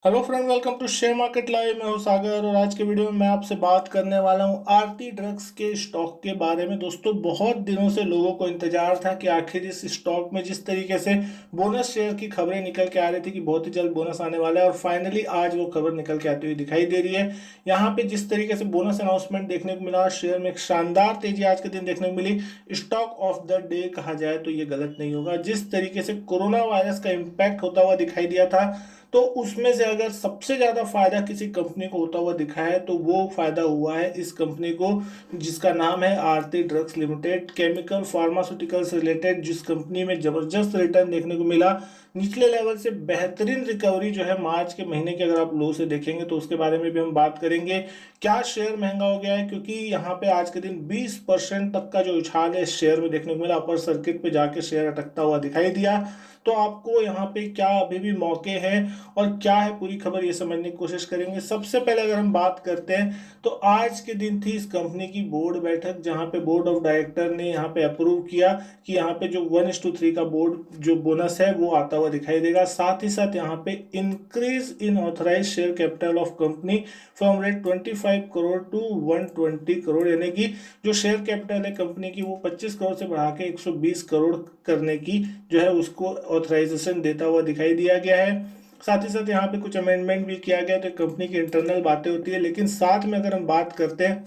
Hello friend, welcome to share market live. मैं हूं सागर और आज के वीडियो में मैं आपसे बात करने वाला हूं आरती ड्रग्स के स्टॉक के बारे में। दोस्तों, बहुत दिनों से लोगों को इंतजार था कि आखिर इस स्टॉक में जिस तरीके से बोनस शेयर की खबरें निकल के आ रही थी कि बहुत ही जल्द बोनस आने वाला है, और फाइनली आज वो खबर निकल के आती हुई दिखाई दे रही है। यहाँ पे जिस तरीके से बोनस अनाउंसमेंट देखने को मिला, शेयर में एक शानदार तेजी आज के दिन देखने को मिली। स्टॉक ऑफ द डे कहा जाए तो ये गलत नहीं होगा। जिस तरीके से कोरोना वायरस का इम्पैक्ट होता हुआ दिखाई दिया था, तो उसमें से अगर सबसे ज्यादा फायदा किसी कंपनी को होता हुआ दिखा है तो वो फायदा हुआ है इस कंपनी को, जिसका नाम है Aarti drugs limited. Chemical pharmaceuticals related जिस कंपनी में जबरदस्त रिटर्न देखने को मिला, निचले लेवल से बेहतरीन रिकवरी जो है मार्च के महीने के, अगर आप लो से देखेंगे तो उसके बारे में भी हम बात करेंगे। क्या शेयर महंगा हो गया है, क्योंकि यहाँ पे आज के दिन 20% तक का जो उछाल है शेयर में देखने को मिला। अपर सर्किट पे जाके शेयर अटकता हुआ दिखाई दिया। तो आपको यहाँ पे क्या अभी भी मौके हैं और क्या है पूरी खबर, ये समझने की कोशिश करेंगे। सबसे पहले अगर हम बात करते हैं तो आज के दिन थी इस कंपनी की बोर्ड बैठक, जहां पे बोर्ड ऑफ डायरेक्टर ने यहाँ पे अप्रूव किया कि यहाँ पे जो 1:3 का बोर्ड जो बोनस है वो आता हुआ दिखाई देगा। साथ ही साथ यहाँ पे increase in authorise share capital of company from rate 25 crore to 120 crore, यानी कि जो शेयर कैपिटल है कंपनी की वो 25 करोड़ से बढ़ा के 120 करोड़ करने की जो है उसको ऑथराइजेशन देता हुआ दिखाई दिया गया है। साथ ही साथ यहाँ पे कुछ अमेंडमेंट भी किया गया, तो कंपनी की इंटरनल बातें होती है। लेकिन साथ में अगर हम बात करते हैं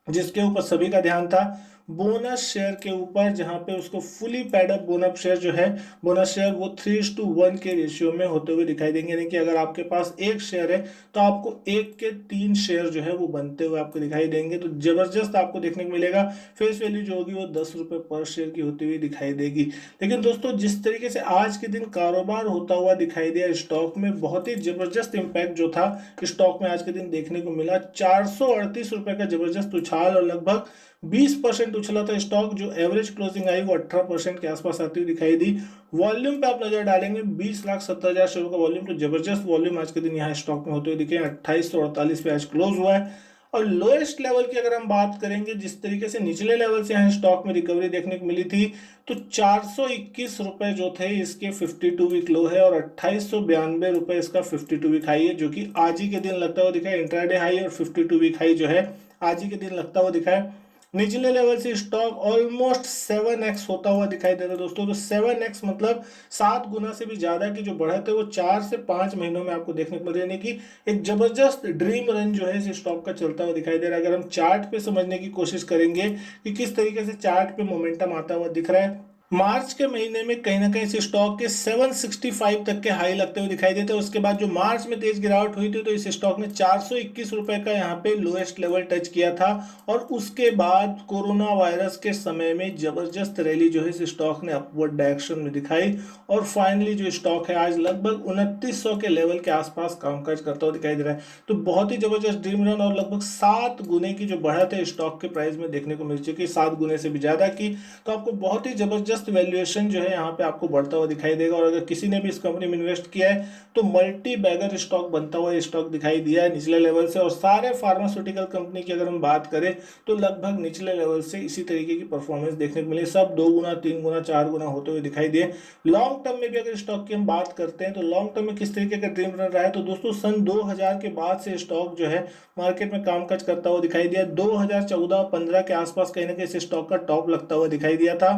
जिसके ऊपर सभी का ध्यान था, बोनस शेयर के ऊपर, जहां पे उसको फुली पैडअप बोनस शेयर जो है, बोनस शेयर वो 3:1 के रेशियो में होते हुए दिखाई देंगे। यानी कि अगर आपके पास एक शेयर है तो आपको 1 के 3 शेयर जो है वो बनते हुए आपको दिखाई देंगे। तो जबरदस्त आपको देखने को मिलेगा। फेस वैल्यू जो होगी वो 10 रुपये पर शेयर की होती हुई दिखाई देगी। लेकिन दोस्तों, जिस तरीके से आज के दिन कारोबार होता हुआ दिखाई दिया स्टॉक में, बहुत ही जबरदस्त इंपैक्ट जो था स्टॉक में आज के दिन देखने को मिला। 438 रुपए का जबरदस्त उछाल, और लगभग 20% उछला था स्टॉक। जो एवरेज क्लोजिंग आई वो 18% के आसपास आती हुई दिखाई दी। वॉल्यूम पे आप नजर डालेंगे, 20,70,000 शेयर का वॉल्यूम, तो जबरदस्त वॉल्यूम आज के दिन यहाँ स्टॉक में होते हुए दिखे। 2848 पे आज क्लोज हुआ है। और लोएस्ट लेवल की अगर हम बात करेंगे, जिस तरीके से निचले लेवल से यहाँ स्टॉक में रिकवरी देखने को मिली थी, तो 421 रुपए जो थे इसके 52 वीक लो है, और 2892 रुपए इसका 52 वीक हाई है, जो कि आज ही के दिन लगता हुआ दिखा है इंट्राडे हाई, और 52 वीक हाई जो है आज ही के दिन लगता हुआ दिखा है। निचले लेवल से स्टॉक ऑलमोस्ट 7x होता हुआ दिखाई दे रहा है दोस्तों। तो 7x मतलब 7 गुना से भी ज्यादा की जो बढ़त है वो 4 से 5 महीनों में आपको देखने को मिल रही है। कि एक जबरदस्त ड्रीम रन जो है इस स्टॉक का चलता हुआ दिखाई दे रहा है। अगर हम चार्ट पे समझने की कोशिश करेंगे कि किस तरीके से चार्ट पे मोमेंटम आता हुआ दिख रहा है, मार्च के महीने में कहीं ना कहीं इस स्टॉक के 765 तक के हाई लगते हुए दिखाई देते हैं। उसके बाद जो मार्च में तेज गिरावट हुई थी, तो इस स्टॉक ने 421 रुपए का यहाँ पे लोएस्ट लेवल टच किया था। और उसके बाद कोरोना वायरस के समय में जबरदस्त रैली जो है इस स्टॉक ने अपवर्ड डायरेक्शन में दिखाई, और फाइनली जो स्टॉक है आज लगभग 2900 के लेवल के आसपास कामकाज करता हुआ दिखाई दे रहा है। तो बहुत ही जबरदस्त ड्रीम रन, और लगभग 7 गुने की जो बढ़त है स्टॉक के प्राइस में देखने को मिल चुकी है, 7 गुने से भी ज्यादा की। तो आपको बहुत ही जबरदस्त वैल्यूएशन जो है यहाँ पे आपको बढ़ता हुआ दिखाई देगा। और अगर किसी ने भी इस कंपनी में इन्वेस्ट किया है तो मल्टी बैगर स्टॉक बनता हुआ स्टॉक दिखाई दिया है निचले लेवल से। और सारे फार्मास्यूटिकल कंपनी की अगर हम बात करें तो लगभग निचले लेवल से इसी तरीके की परफॉर्मेंस देखने को मिली। सब 2 गुना, 3 गुना, 4 गुना होते हुए दिखाई दिए। लॉन्ग टर्म में भी अगर स्टॉक की हम बात करते हैं तो लॉन्ग टर्म में किस तरीके का ड्रीम रन रहा है, तो दोस्तों सन 2000 के बाद से स्टॉक जो है मार्केट में कामकाज करता हुआ दिखाई दिया। 2014-15 के आसपास कहीं ना कहीं इस स्टॉक का टॉप लगता हुआ दिखाई दिया था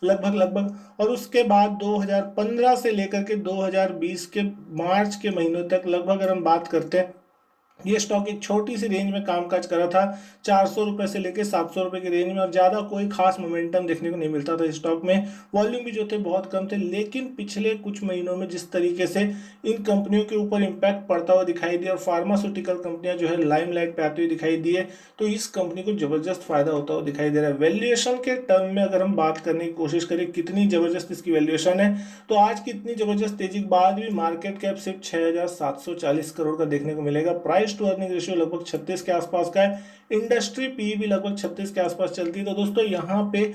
लगभग लगभग। और उसके बाद 2015 से लेकर के 2020 के मार्च के महीनों तक लगभग अगर हम बात करते हैं, ये स्टॉक एक छोटी सी रेंज में कामकाज कर रहा था, 400 रुपए से लेकर 700 रुपए की रेंज में, और ज्यादा कोई खास मोमेंटम देखने को नहीं मिलता था स्टॉक में। वॉल्यूम भी जो थे बहुत कम थे। लेकिन पिछले कुछ महीनों में जिस तरीके से इन कंपनियों के ऊपर इंपैक्ट पड़ता हुआ दिखाई दिया, और फार्मास्यूटिकल कंपनियां जो है लाइमलाइट पे आती हुई दिखाई दी है, तो इस कंपनी को जबरदस्त फायदा होता हुआ दिखाई दे रहा है। वैल्यूएशन के टर्म में अगर हम बात करने की कोशिश करें कितनी जबरदस्त इसकी वैल्यूएशन है, तो आज की इतनी जबरदस्त तेजी के बाद भी मार्केट कैप सिर्फ 6,740 करोड़ का देखने को मिलेगा। प्राइस टू अर्निंग रेशियो लगभग 36 के आसपास का है। इंडस्ट्री पी भी लगभग 36 के आसपास चलती है। तो दोस्तों, यहाँ पे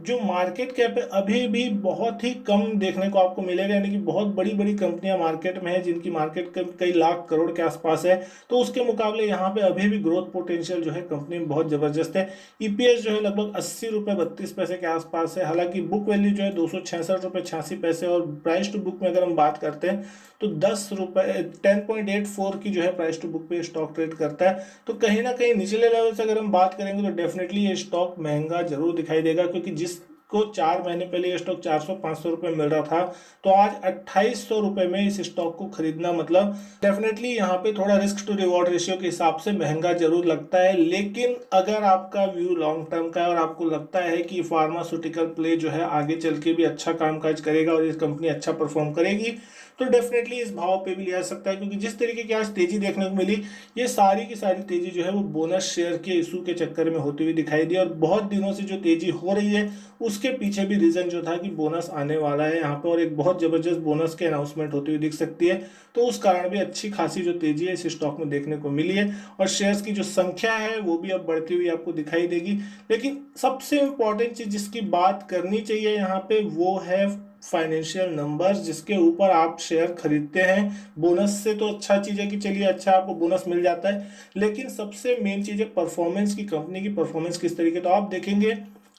जो मार्केट कैप है अभी भी बहुत ही कम देखने को आपको मिलेगा, यानी कि बहुत बड़ी बड़ी कंपनियां मार्केट में है जिनकी मार्केट कैप कई लाख करोड़ के आसपास है। तो उसके मुकाबले यहाँ पे अभी भी ग्रोथ पोटेंशियल जो है कंपनी में बहुत जबरदस्त है। ईपीएस जो है लगभग 80 रुपये 32 पैसे के आसपास है। हालांकि बुक वैल्यू जो है 266 रुपये 86 पैसे, और प्राइस टू बुक में अगर हम बात करते हैं तो 10 रुपये 10.84 की जो है प्राइस टू बुक पे स्टॉक ट्रेड करता है। तो कहीं ना कहीं निचले लेवल से अगर हम बात करेंगे तो डेफिनेटली ये स्टॉक महंगा जरूर दिखाई देगा, क्योंकि जिसको 4 महीने पहले ये स्टॉक 400 500 रुपये मिल रहा था, तो आज 2800 रुपये में इस स्टॉक को खरीदना मतलब डेफिनेटली यहाँ पे थोड़ा रिस्क टू रिवॉर्ड रेशियो के हिसाब से महंगा जरूर लगता है। लेकिन अगर आपका व्यू लॉन्ग टर्म का है और आपको लगता है कि फार्मास्यूटिकल प्ले जो है आगे चल के भी अच्छा कामकाज करेगा और ये कंपनी अच्छा परफॉर्म करेगी, तो डेफिनेटली इस भाव पे भी लिया जा सकता है। क्योंकि जिस तरीके की आज तेजी देखने को मिली, ये सारी की सारी तेजी जो है वो बोनस शेयर के इशू के चक्कर में होती हुई दिखाई दी। और बहुत दिनों से जो तेजी हो रही है उसके पीछे भी रीजन जो था कि बोनस आने वाला है यहाँ पे, और एक बहुत जबरदस्त बोनस के अनाउंसमेंट होती हुई दिख सकती है। तो उस कारण भी अच्छी खासी जो तेजी है इस स्टॉक में देखने को मिली है, और शेयर्स की जो संख्या है वो भी अब बढ़ती हुई आपको दिखाई देगी। लेकिन सबसे इंपॉर्टेंट चीज जिसकी बात करनी चाहिए यहाँ पे वो है फाइनेंशियल नंबर्स, जिसके ऊपर आप शेयर खरीदते हैं। बोनस से तो अच्छा चीज़ है कि चलिए अच्छा आपको बोनस मिल जाता है, लेकिन सबसे मेन चीज़ है परफॉर्मेंस की, कंपनी की परफॉर्मेंस किस तरीके। तो आप देखेंगे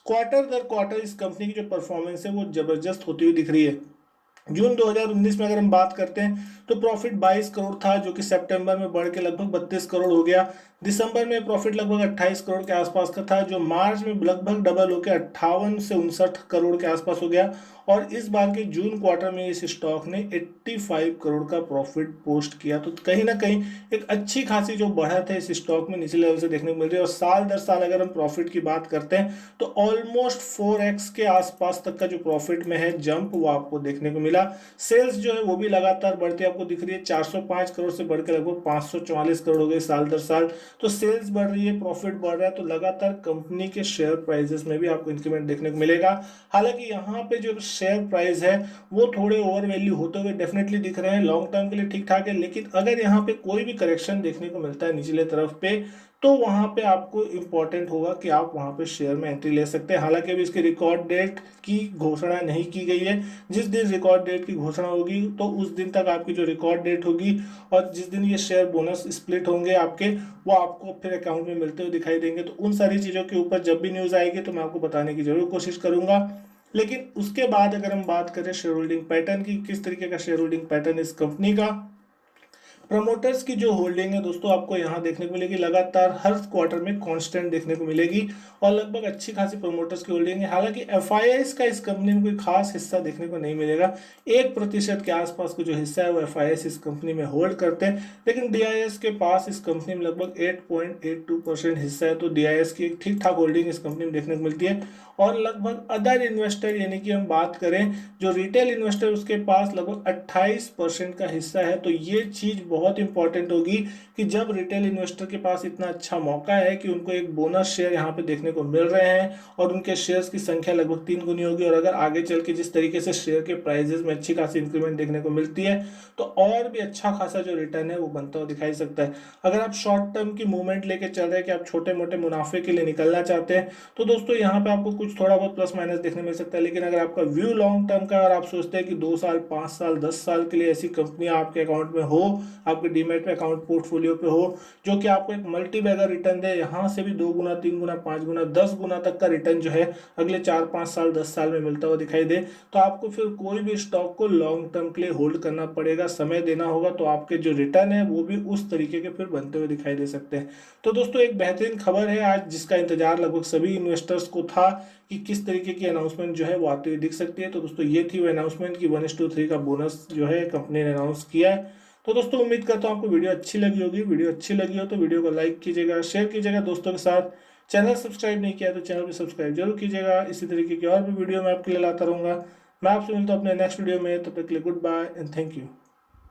क्वार्टर दर क्वार्टर इस कंपनी की जो परफॉर्मेंस है वो जबरदस्त होती हुई दिख रही है। जून 2019 में अगर हम बात करते हैं तो प्रॉफिट 22 करोड़ था, जो कि सितंबर में बढ़ के लगभग 32 करोड़ हो गया। दिसंबर में प्रॉफिट लगभग 28 करोड़ के आसपास का था, जो मार्च में लगभग डबल होकर 58 से 59 करोड़ के आसपास हो गया। और इस बार के जून क्वार्टर में इस स्टॉक ने 85 करोड़ का प्रॉफिट पोस्ट किया। तो कहीं ना कहीं एक अच्छी खासी जो बढ़त है इस स्टॉक में निचले लेवल से देखने को मिल रही है। और साल दर साल अगर हम प्रॉफिट की बात करते हैं तो ऑलमोस्ट 4x के आसपास तक का जो प्रॉफिट में है जंप वो आपको देखने को मिला। सेल्स जो है वो भी लगातार बढ़ती आपको दिख रही है, 405 करोड़ से बढ़कर लगभग 544 करोड़ हो गई साल दर साल। तो सेल्स बढ़ रही है, प्रॉफिट बढ़ रहा है, तो लगातार कंपनी के शेयर प्राइसेस में भी आपको इंक्रीमेंट देखने को मिलेगा। हालांकि यहाँ पे जो शेयर प्राइस है वो थोड़े ओवर वैल्यू होते हुए डेफिनेटली दिख रहे हैं, लॉन्ग टर्म के लिए ठीक ठाक है। लेकिन अगर यहाँ पे कोई भी करेक्शन देखने को मिलता है निचले तरफ पे, तो वहां पे आपको इंपॉर्टेंट होगा कि आप वहां पे शेयर में एंट्री ले सकते हैं। हालांकि अभी इसकी रिकॉर्ड डेट की घोषणा नहीं की गई है। जिस दिन रिकॉर्ड डेट की घोषणा होगी तो उस दिन तक आपकी जो रिकॉर्ड डेट होगी और जिस दिन ये शेयर बोनस स्प्लिट होंगे आपके, वो आपको फिर अकाउंट में मिलते हुए दिखाई देंगे। तो उन सारी चीज़ों के ऊपर जब भी न्यूज़ आएगी तो मैं आपको बताने की जरूर कोशिश करूंगा। लेकिन उसके बाद अगर हम बात करें शेयर होल्डिंग पैटर्न की, किस तरीके का शेयर होल्डिंग पैटर्न इस कंपनी का, प्रमोटर्स की जो होल्डिंग है दोस्तों आपको यहाँ देखने को मिलेगी, लगातार हर क्वार्टर में कांस्टेंट देखने को मिलेगी और लगभग अच्छी खासी प्रमोटर्स की होल्डिंग है। हालांकि एफआईआईस का इस कंपनी में कोई खास हिस्सा देखने को नहीं मिलेगा। 1% के आसपास का जो हिस्सा है वो एफआईआईस इस कंपनी में होल्ड करते हैं। लेकिन डीआईएस के पास इस कंपनी में लगभग 8.82% हिस्सा है। तो डीआईएस की एक ठीक ठाक होल्डिंग इस कंपनी में देखने को मिलती है। और लगभग अदर इन्वेस्टर यानी कि हम बात करें जो रिटेल इन्वेस्टर, उसके पास लगभग 28% का हिस्सा है। तो ये चीज़ बहुत इंपॉर्टेंट होगी कि जब रिटेल इन्वेस्टर के पास इतना अच्छा मौका है कि उनको एक बोनस शेयर यहाँ पे देखने को मिल रहे हैं और उनके शेयर्स की संख्या लगभग 3 गुनी होगी, और अगर आगे चल के जिस तरीके से शेयर के प्राइजेस में अच्छी खासी इंक्रीमेंट देखने को मिलती है तो और भी अच्छा खासा जो रिटर्न है वो बनता हुआ दिखाई सकता है। अगर आप शॉर्ट टर्म की मूवमेंट लेके चल रहे हैं कि आप छोटे मोटे मुनाफे के लिए निकलना चाहते हैं तो दोस्तों यहाँ पे आपको कुछ थोड़ा बहुत प्लस माइनस देखने मिल सकता है। लेकिन अगर आपका व्यू लॉन्ग टर्म का और आप सोचते हैं कि 2 साल 5 साल 10 साल के लिए ऐसी कंपनियां आपके अकाउंट में हो, आपके डीमेट में अकाउंट पोर्टफोलियो पे हो जो कि आपको एक मल्टी बैगर रिटर्न दे, यहाँ से भी 2 गुना 3 गुना 5 गुना 10 गुना तक का रिटर्न जो है अगले 4 5 साल 10 साल में मिलता हुआ दिखाई दे, तो आपको फिर कोई भी स्टॉक को लॉन्ग टर्म के लिए होल्ड करना पड़ेगा, समय देना होगा। तो आपके जो रिटर्न है वो भी उस तरीके के फिर बनते हुए दिखाई दे सकते हैं। तो दोस्तों एक बेहतरीन खबर है आज जिसका इंतजार लगभग सभी इन्वेस्टर्स को था कि किस तरीके की अनाउंसमेंट जो है वो आती हुई दिख सकती है। तो दोस्तों ये थी वो अनाउंसमेंट की 1:3 का बोनस जो है कंपनी ने अनाउंस किया है। तो दोस्तों उम्मीद करता हूँ आपको वीडियो अच्छी लगी होगी। वीडियो अच्छी लगी हो तो वीडियो को लाइक कीजिएगा, शेयर कीजिएगा दोस्तों के साथ। चैनल सब्सक्राइब नहीं किया तो चैनल भी सब्सक्राइब जरूर कीजिएगा। इसी तरीके की और भी वीडियो मैं आपके लिए लाता रहूँगा। मैं आपसे मिलता हूँ अपने नेक्स्ट वीडियो में, तब तक के लिए goodbye and thank you.